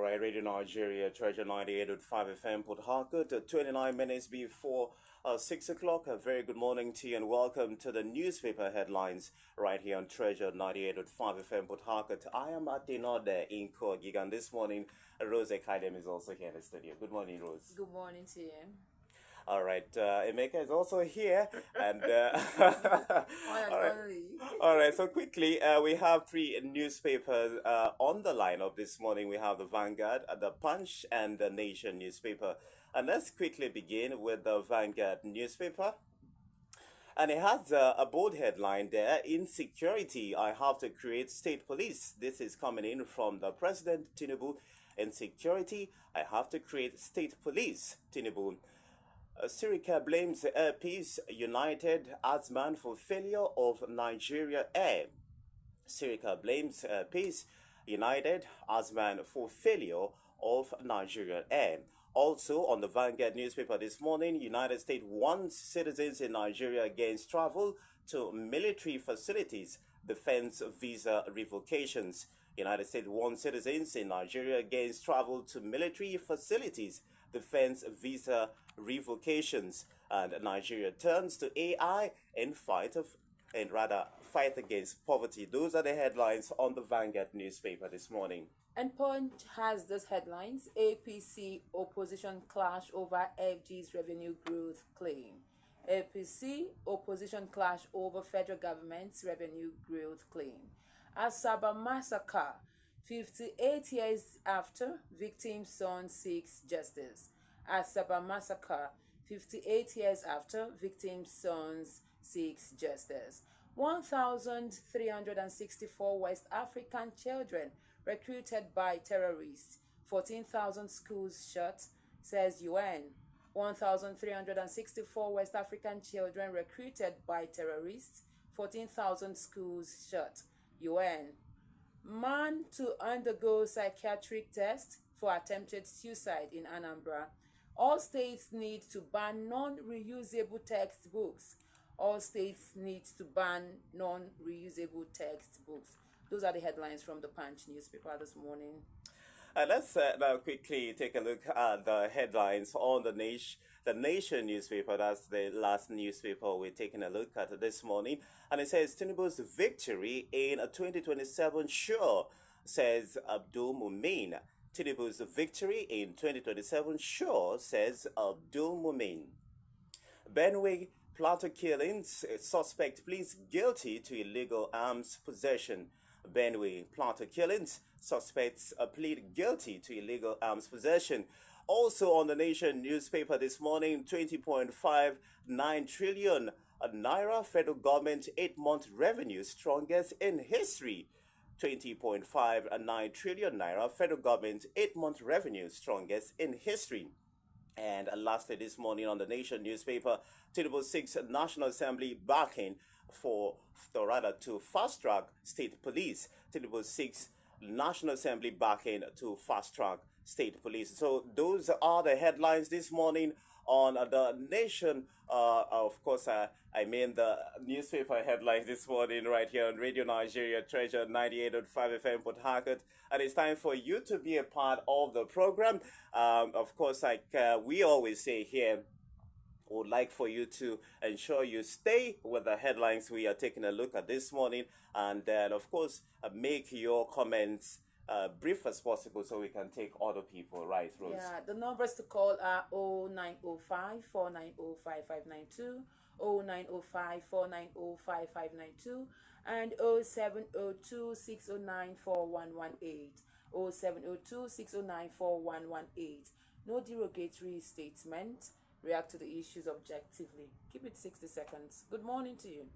right, Radio Nigeria, Treasure 98.5 FM, Port Harcourt, 29 minutes before 6 o'clock. A very good morning to you and welcome to the newspaper headlines right here on Treasure 98.5 FM, Port Harcourt. I am at Dinode in Kogi, and this morning, Rose Ekadem is also here in the studio. Good morning, Rose. Good morning to you. All right, Emeka is also here, and all right. So quickly, we have three newspapers on the lineup this morning. We have the Vanguard, the Punch, and the Nation newspaper. And let's quickly begin with the Vanguard newspaper. And it has a bold headline there: "Insecurity, I have to create state police." This is coming in from the President Tinubu. "Insecurity, I have to create state police." Tinubu. Sirika blames Air Peace United Azman for failure of Nigeria Air. Sirika blames Peace United Azman for failure of Nigeria Air. Also on the Vanguard newspaper this morning, United States warns citizens in Nigeria against travel to military facilities, defense visa revocations. United States warns citizens in Nigeria against travel to military facilities, defense visa revocations, and Nigeria turns to AI in fight against poverty. Those are the headlines on the Vanguard newspaper this morning. And Punch has these headlines: APC opposition clash over FG's revenue growth claim. APC opposition clash over federal government's revenue growth claim. Asaba massacre, 58 years after, victim's son seeks justice. Asaba massacre, 58 years after, victim's son seeks justice. 1,364 West African children recruited by terrorists. 14,000 schools shut, says UN. 1,364 West African children recruited by terrorists. 14,000 schools shut. UN. Man to undergo psychiatric test for attempted suicide in Anambra. All states need to ban non-reusable textbooks. All states need to ban non-reusable textbooks. Those are the headlines from the Punch newspaper this morning. Let's now quickly take a look at the headlines on the Nation newspaper. That's the last newspaper we're taking a look at this morning. And it says, Tinubu's victory in 2027 sure, says Abdul Mumin. Tinubu's victory in 2027 sure, says Abdul Mumin. Benue Plateau killings, suspect pleads guilty to illegal arms possession. Benue Plateau killings, suspects plead guilty to illegal arms possession. Also on the Nation newspaper this morning, 20.59 trillion naira federal government 8-month revenue strongest in history. 20.59 trillion naira federal government 8-month revenue strongest in history. And lastly, this morning on the Nation newspaper, Tinubu 6 National Assembly backing to fast-track state police. Tinubu 6 National Assembly backing to fast-track state police. So those are the headlines this morning on the Nation. Of course, I mean the newspaper headlines this morning right here on Radio Nigeria, Treasure 98.5 FM, Port Harcourt. And it's time for you to be a part of the program. Of course, like we always say here, would like for you to ensure you stay with the headlines we are taking a look at this morning, and then of course make your comments brief as possible so we can take other people, right, Rose? Yeah, the numbers to call are 0905 490 5592, 0905 490 5592, and 0702 609 4118, 0702 609 4118. No derogatory statement. React to the issues objectively. Keep it 60 seconds. Good morning to you.